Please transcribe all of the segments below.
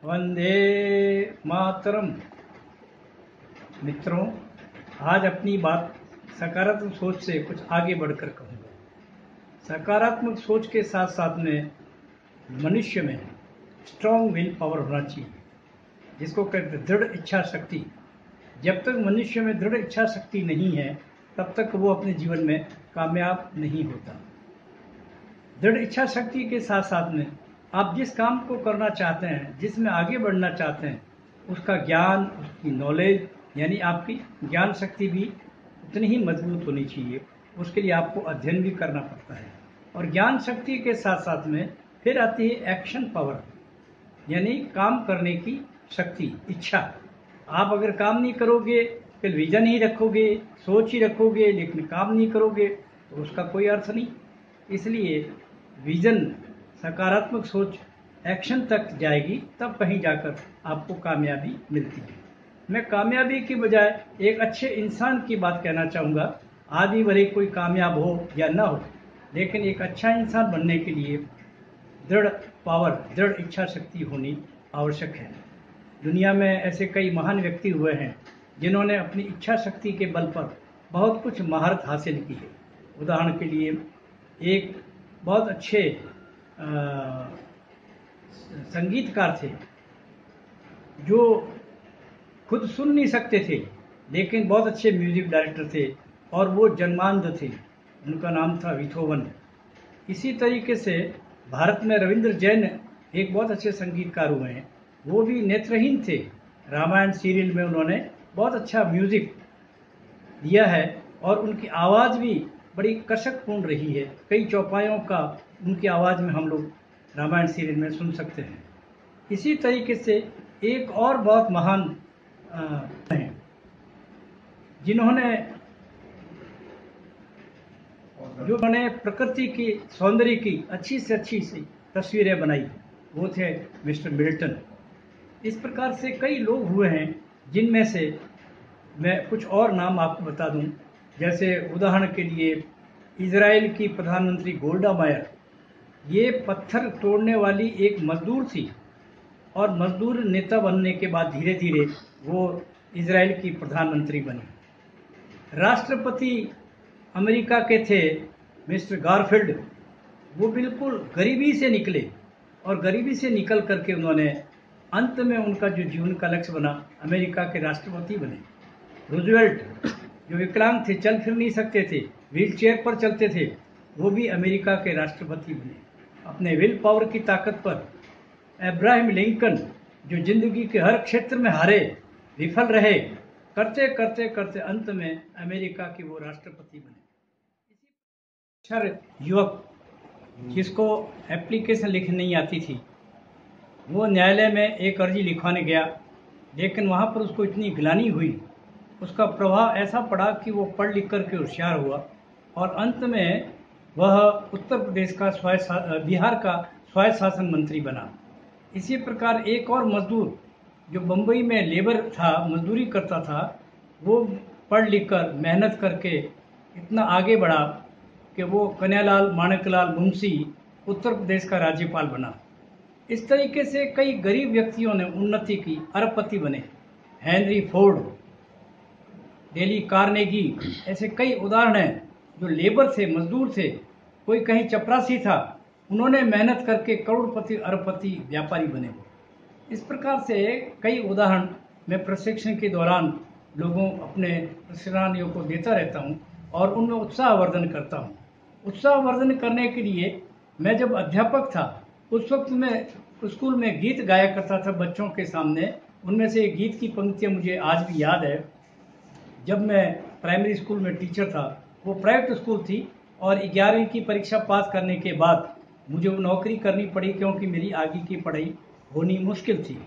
वंदे मातरम। मित्रों, आज अपनी बात सकारात्मक सोच से कुछ आगे बढ़कर कहूँगा। सकारात्मक सोच के साथ साथ में मनुष्य में स्ट्रॉन्ग विल पावर होना चाहिए, जिसको कहते हैं दृढ़ इच्छा शक्ति। जब तक मनुष्य में दृढ़ इच्छा शक्ति नहीं है, तब तक वो अपने जीवन में कामयाब नहीं होता। दृढ़ इच्छा शक्ति के साथ साथ में आप जिस काम को करना चाहते हैं, जिसमें आगे बढ़ना चाहते हैं, उसका ज्ञान, उसकी नॉलेज, यानी आपकी ज्ञान शक्ति भी उतनी ही मजबूत होनी चाहिए। उसके लिए आपको अध्ययन भी करना पड़ता है। और ज्ञान शक्ति के साथ साथ में फिर आती है एक्शन पावर, यानी काम करने की शक्ति, इच्छा। आप अगर काम नहीं करोगे, फिर विजन ही रखोगे, सोच ही रखोगे, लेकिन काम नहीं करोगे, तो उसका कोई अर्थ नहीं। इसलिए विजन, सकारात्मक सोच एक्शन तक जाएगी, तब कहीं जाकर आपको कामयाबी मिलती है। मैं कामयाबी की बजाय एक अच्छे इंसान की बात कहना चाहूँगा। आदमी भले कोई कामयाब हो या ना हो, लेकिन एक अच्छा इंसान बनने के लिए दृढ़ पावर, दृढ़ इच्छा शक्ति होनी आवश्यक है। दुनिया में ऐसे कई महान व्यक्ति हुए हैं जिन्होंने अपनी इच्छा शक्ति के बल पर बहुत कुछ महारत हासिल की है। उदाहरण के लिए एक बहुत अच्छे संगीतकार थे जो खुद सुन नहीं सकते थे, लेकिन बहुत अच्छे म्यूजिक डायरेक्टर थे और वो जन्मांध थे। उनका नाम था बीथोवन। इसी तरीके से भारत में रविंद्र जैन एक बहुत अच्छे संगीतकार हुए हैं। वो भी नेत्रहीन थे। रामायण सीरियल में उन्होंने बहुत अच्छा म्यूजिक दिया है और उनकी आवाज़ भी बड़ी कर्षकपूर्ण रही है। कई चौपायों का उनकी आवाज़ में हम लोग रामायण सीरियल में सुन सकते हैं। इसी तरीके से एक और बहुत महान हैं जिन्होंने प्रकृति की सौंदर्य की अच्छी से अच्छी सी तस्वीरें बनाई, वो थे मिस्टर मिल्टन। इस प्रकार से कई लोग हुए हैं, जिनमें से मैं कुछ और नाम आपको बता दूं। जैसे उदाहरण के लिए इजराइल की प्रधानमंत्री गोल्डा मायर, ये पत्थर तोड़ने वाली एक मजदूर थी और मजदूर नेता बनने के बाद धीरे धीरे वो इजराइल की प्रधानमंत्री बनी। राष्ट्रपति अमेरिका के थे मिस्टर गारफील्ड। वो बिल्कुल गरीबी से निकले और गरीबी से निकल करके उन्होंने अंत में उनका जो जीवन का लक्ष्य बना, अमेरिका के राष्ट्रपति बने। रूजवेल्ट जो विकलांग थे, चल फिर नहीं सकते थे, व्हील चेयर पर चलते थे, वो भी अमेरिका के राष्ट्रपति बने अपने विल पावर की ताकत पर। अब्राहम लिंकन जो जिंदगी के हर क्षेत्र में हारे, विफल रहे, करते करते करते अंत में अमेरिका के वो राष्ट्रपति बने। युवक जिसको एप्लीकेशन लिखनी नहीं आती थी, वो न्यायालय में एक अर्जी लिखवाने गया, लेकिन वहाँ पर उसको इतनी गिलानी हुई, उसका प्रभाव ऐसा पड़ा कि वो पढ़ लिख करके होशियार हुआ और अंत में वह उत्तर प्रदेश का बिहार का स्वायत्त शासन मंत्री बना। इसी प्रकार एक और मजदूर जो बम्बई में लेबर था, मजदूरी करता था, वो पढ़ लिख कर मेहनत करके इतना आगे बढ़ा कि वो कन्हैयालाल माणिकलाल मुंशी उत्तर प्रदेश का राज्यपाल बना। इस तरीके से कई गरीब व्यक्तियों ने उन्नति की, अरबपति बने। हेनरी फोर्ड, डेली कार्नेगी, ऐसे कई उदाहरण हैं जो लेबर थे, मजदूर थे, कोई कहीं चपरासी था, उन्होंने मेहनत करके करोड़पति, अरबपति, व्यापारी बने। इस प्रकार से कई उदाहरण मैं प्रशिक्षण के दौरान लोगों, अपने प्रशिक्षणार्थियों को देता रहता हूं और उनमें उत्साहवर्धन करता हूं। उत्साहवर्धन करने के लिए मैं जब अध्यापक था, उस वक्त मैं स्कूल में गीत गाया करता था बच्चों के सामने। उनमें से एक गीत की पंक्तियाँ मुझे आज भी याद है। जब मैं प्राइमरी स्कूल में टीचर था, वो प्राइवेट स्कूल थी और 11वीं की परीक्षा पास करने के बाद मुझे वो नौकरी करनी पड़ी, क्योंकि मेरी आगे की पढ़ाई होनी मुश्किल थी।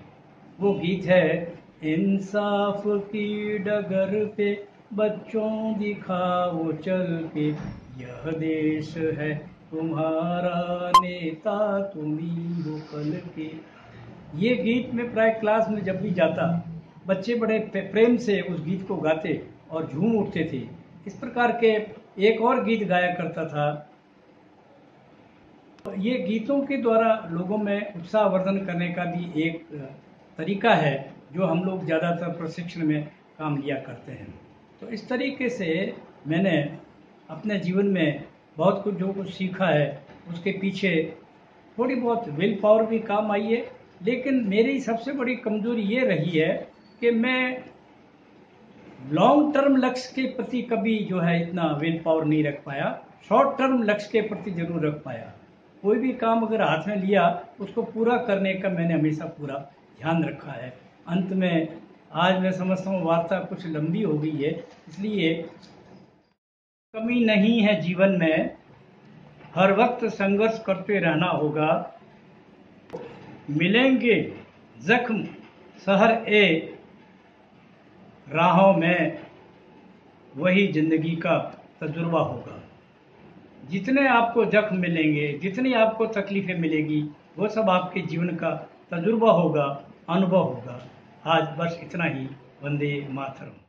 वो गीत है, इंसाफ की डगर पे बच्चों दिखाओ चल के, यह देश है तुम्हारा, नेता तुम्ही हो कल के। ये गीत में प्राय क्लास में जब भी जाता, बच्चे बड़े प्रेम से उस गीत को गाते और झूम उठते थे। इस प्रकार के एक और गीत गाया करता था, ये गीतों के द्वारा लोगों में उत्साहवर्धन करने का भी एक तरीका है जो हम लोग ज़्यादातर प्रशिक्षण में काम लिया करते हैं। तो इस तरीके से मैंने अपने जीवन में बहुत कुछ जो कुछ सीखा है उसके पीछे थोड़ी बहुत विल पावर भी काम आई है, लेकिन मेरी सबसे बड़ी कमजोरी ये रही है कि मैं लॉन्ग टर्म लक्ष्य के प्रति कभी जो है इतना विल पावर नहीं रख पाया। शॉर्ट टर्म लक्ष्य के प्रति जरूर रख पाया। कोई भी काम अगर हाथ में लिया उसको पूरा करने का मैंने हमेशा पूरा ध्यान रखा है। अंत में आज मैं समझता हूँ वार्ता कुछ लंबी हो गई है, इसलिए कमी नहीं है जीवन में, हर वक्त संघर्ष करते रहना होगा। मिलेंगे जख्म शहर ए राहों में, वही जिंदगी का तजुर्बा होगा। जितने आपको जख्म मिलेंगे, जितनी आपको तकलीफें मिलेगी, वो सब आपके जीवन का तजुर्बा होगा, अनुभव होगा। आज बस इतना ही। वंदे मातरम।